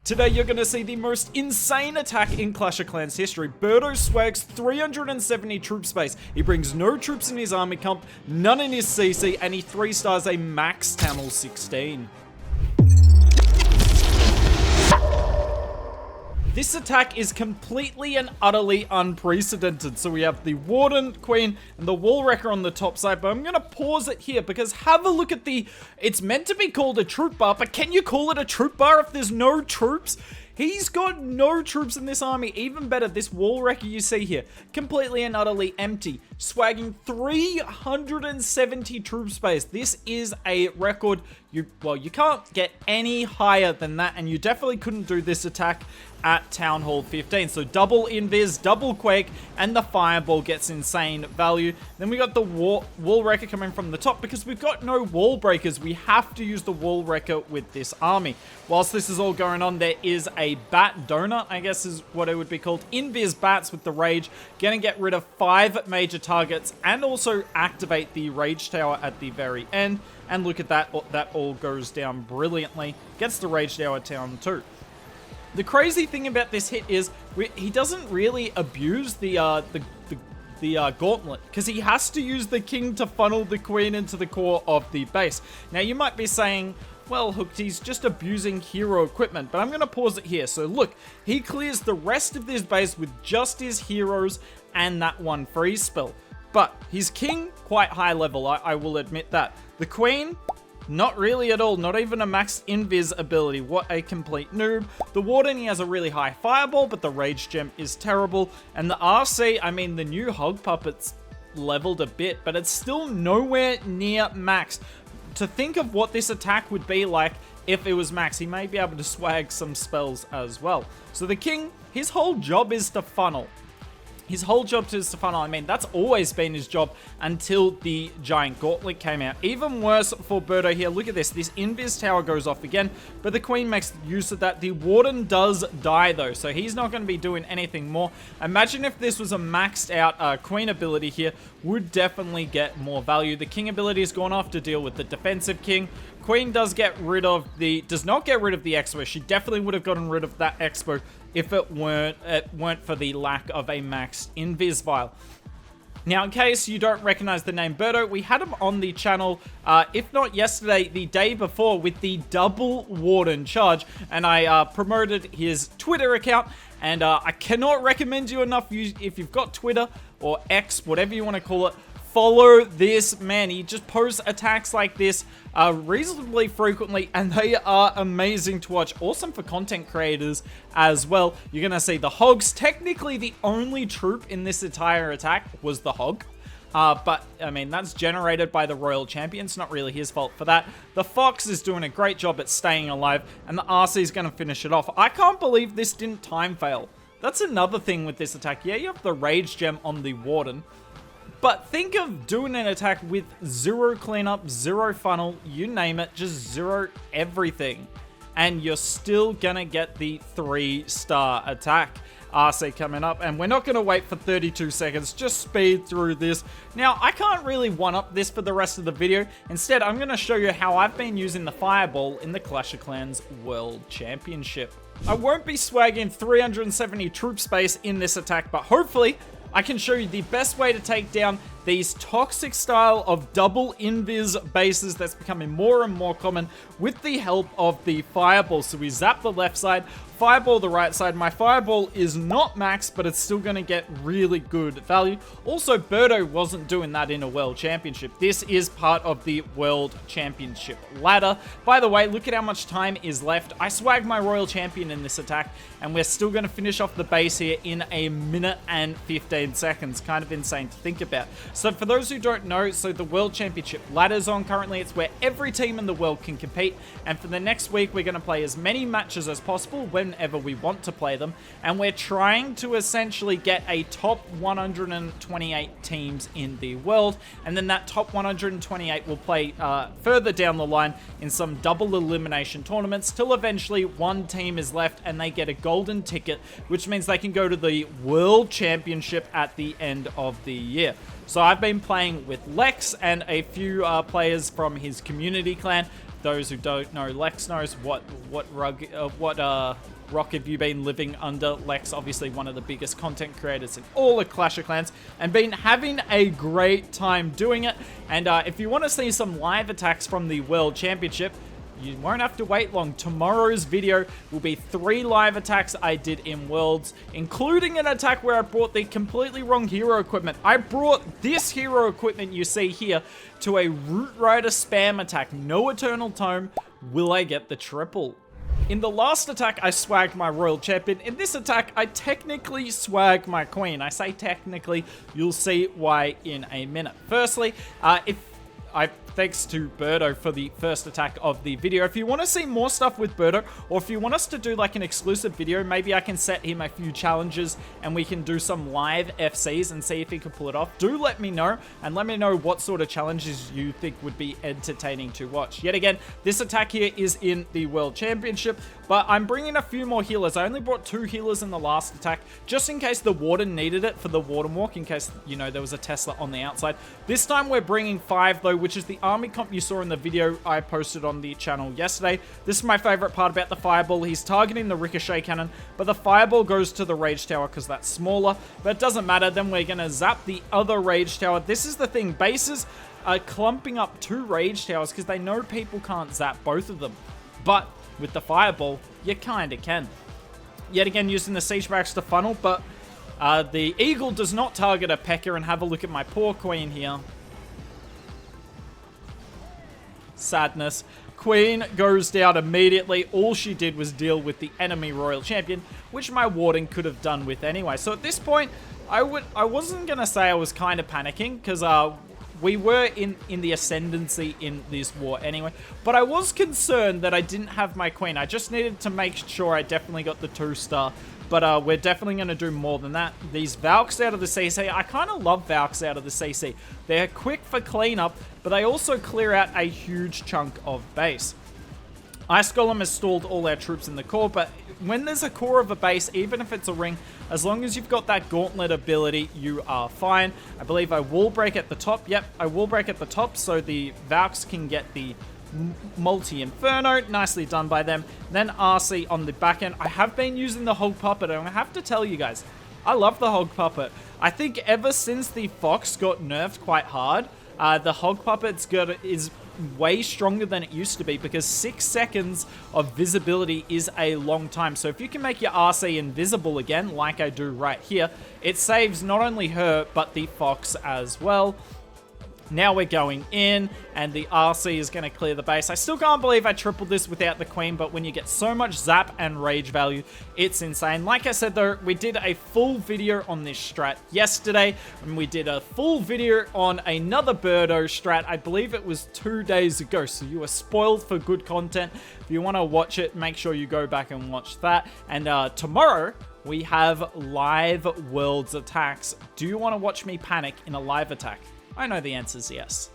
Today you're going to see the most insane attack in Clash of Clans history. Birdo swags 370 troop space. He brings no troops in his army comp, none in his CC, and he 3-stars a max Town Hall 16. This attack is completely and utterly unprecedented. So we have the Warden, Queen, and the Wall Wrecker on the top side, but I'm going to pause it here because have a look at it's meant to be called a troop bar, but can you call it a troop bar if there's no troops? He's got no troops in this army. Even better, this Wall Wrecker you see here, completely and utterly empty, swagging 370 troop space. This is a record. You can't get any higher than that, and you definitely couldn't do this attack at Town Hall 15. So double invis, double quake, and the fireball gets insane value. Then we got the wall wrecker coming from the top because we've got no wall breakers. We have to use the wall wrecker with this army. Whilst this is all going on, there is a bat donut, I guess is what it would be called. Invis bats with the rage, gonna get rid of 5 major targets and also activate the rage tower at the very end. And look at that, that all goes down brilliantly. Gets the rage tower down too. The crazy thing about this hit is he doesn't really abuse the gauntlet because he has to use the king to funnel the queen into the core of the base. Now you might be saying, well, Hooked, he's just abusing hero equipment, but I'm going to pause it here. So look, he clears the rest of this base with just his heroes and that one freeze spell. But his king, quite high level, I will admit that. The queen, not really at all, not even a max invis ability. What a complete noob. The Warden, he has a really high fireball, but the rage gem is terrible. And the RC, I mean, the new hog puppet's leveled a bit, but it's still nowhere near max. To think of what this attack would be like if it was max, he may be able to swag some spells as well. So the king, his whole job is to funnel. His whole job is to funnel. I mean, that's always been his job until the giant gauntlet came out. Even worse for Birdo here. Look at this. This invis tower goes off again, but the queen makes use of that. The Warden does die though, so he's not going to be doing anything more. Imagine if this was a maxed out queen ability here, would definitely get more value. The king ability has gone off to deal with the defensive king. Queen does not get rid of the expo. She definitely would have gotten rid of that expo if it weren't for the lack of a maxed invis vial. Now, in case you don't recognize the name Birdo, we had him on the channel, if not yesterday, the day before, with the double Warden charge, and I promoted his Twitter account, and I cannot recommend you enough, if you've got Twitter, or X, whatever you want to call it, follow this man. He just posts attacks like this reasonably frequently, and they are amazing to watch. Awesome for content creators as well. You're going to see the hogs. Technically, the only troop in this entire attack was the hog. But, I mean, that's generated by the Royal Champion. It's not really his fault for that. The Fox is doing a great job at staying alive, and the RC is going to finish it off. I can't believe this didn't time fail. That's another thing with this attack. Yeah, you have the Rage Gem on the Warden, but think of doing an attack with 0 cleanup, 0 funnel, you name it, just 0 everything. And you're still gonna get the 3-star attack. RC coming up, and we're not going to wait for 32 seconds, just speed through this. Now, I can't really one-up this for the rest of the video. Instead, I'm going to show you how I've been using the fireball in the Clash of Clans World Championship. I won't be swagging 370 troop space in this attack, but hopefully I can show you the best way to take down these toxic style of double invis bases that's becoming more and more common with the help of the fireball. So we zap the left side, fireball the right side. My fireball is not max, but it's still going to get really good value. Also, Birdo wasn't doing that in a World Championship. This is part of the World Championship ladder. By the way, look at how much time is left. I swagged my Royal Champion in this attack, and we're still going to finish off the base here in a minute and 15 seconds. Kind of insane to think about. So for those who don't know, so the World Championship ladder's on currently. It's where every team in the world can compete, and for the next week we're going to play as many matches as possible whenever we want to play them, and we're trying to essentially get a top 128 teams in the world, and then that top 128 will play further down the line in some double elimination tournaments till eventually one team is left and they get a golden ticket, which means they can go to the World Championship at the end of the year. So I've been playing with Lex and a few players from his community clan. Those who don't know, Lex knows what Rock, have you been living under Lex, obviously one of the biggest content creators in all of Clash of Clans, and been having a great time doing it. And if you want to see some live attacks from the World Championship, you won't have to wait long. Tomorrow's video will be 3 live attacks I did in Worlds, including an attack where I brought the completely wrong hero equipment. I brought this hero equipment you see here to a Root Rider spam attack. No Eternal Tome. Will I get the triple? In the last attack, I swagged my Royal Champion. In this attack, I technically swag my Queen. I say technically, you'll see why in a minute. Firstly, thanks to Birdo for the first attack of the video. If you want to see more stuff with Birdo, or if you want us to do like an exclusive video, maybe I can set him a few challenges and we can do some live FCs and see if he can pull it off. Do let me know, and let me know what sort of challenges you think would be entertaining to watch. Yet again, this attack here is in the World Championship, but I'm bringing a few more healers. I only brought 2 healers in the last attack, just in case the Warden needed it for the Warden Walk, in case, you know, there was a Tesla on the outside. This time we're bringing 5 though, which is the army comp you saw in the video I posted on the channel yesterday. This is my favorite part about the Fireball. He's targeting the Ricochet Cannon, but the Fireball goes to the Rage Tower because that's smaller, but it doesn't matter. Then we're going to zap the other Rage Tower. This is the thing. Bases are clumping up 2 Rage Towers because they know people can't zap both of them. But with the Fireball, you kind of can. Yet again, using the Siege Barracks to funnel, but the Eagle does not target a P.E.K.K.A. and have a look at my poor Queen here. Sadness. Queen goes down immediately. All she did was deal with the enemy Royal Champion, which my Warden could have done with anyway. So at this point, I wasn't going to say I was kind of panicking, because we were in the ascendancy in this war anyway. But I was concerned that I didn't have my Queen. I just needed to make sure I definitely got the 2-star. But we're definitely going to do more than that. These Valks out of the CC, I kind of love Valks out of the CC. They're quick for cleanup, but they also clear out a huge chunk of base. Ice Golem has stalled all our troops in the core, but when there's a core of a base, even if it's a ring, as long as you've got that gauntlet ability, you are fine. I believe I wall break at the top. Yep, I wall break at the top so the Valks can get the multi-inferno. Nicely done by them. Then RC on the back end. I have been using the Hog Puppet, and I have to tell you guys, I love the Hog Puppet. I think ever since the Fox got nerfed quite hard, the Hog Puppet is way stronger than it used to be, because 6 seconds of visibility is a long time. So if you can make your RC invisible again, like I do right here, it saves not only her, but the Fox as well. Now we're going in, and the RC is going to clear the base. I still can't believe I tripled this without the Queen, but when you get so much zap and rage value, it's insane. Like I said though, we did a full video on this strat yesterday, and we did a full video on another Birdo strat. I believe it was 2 days ago, so you are spoiled for good content. If you want to watch it, make sure you go back and watch that. And tomorrow, we have live Worlds attacks. Do you want to watch me panic in a live attack? I know the answer is yes.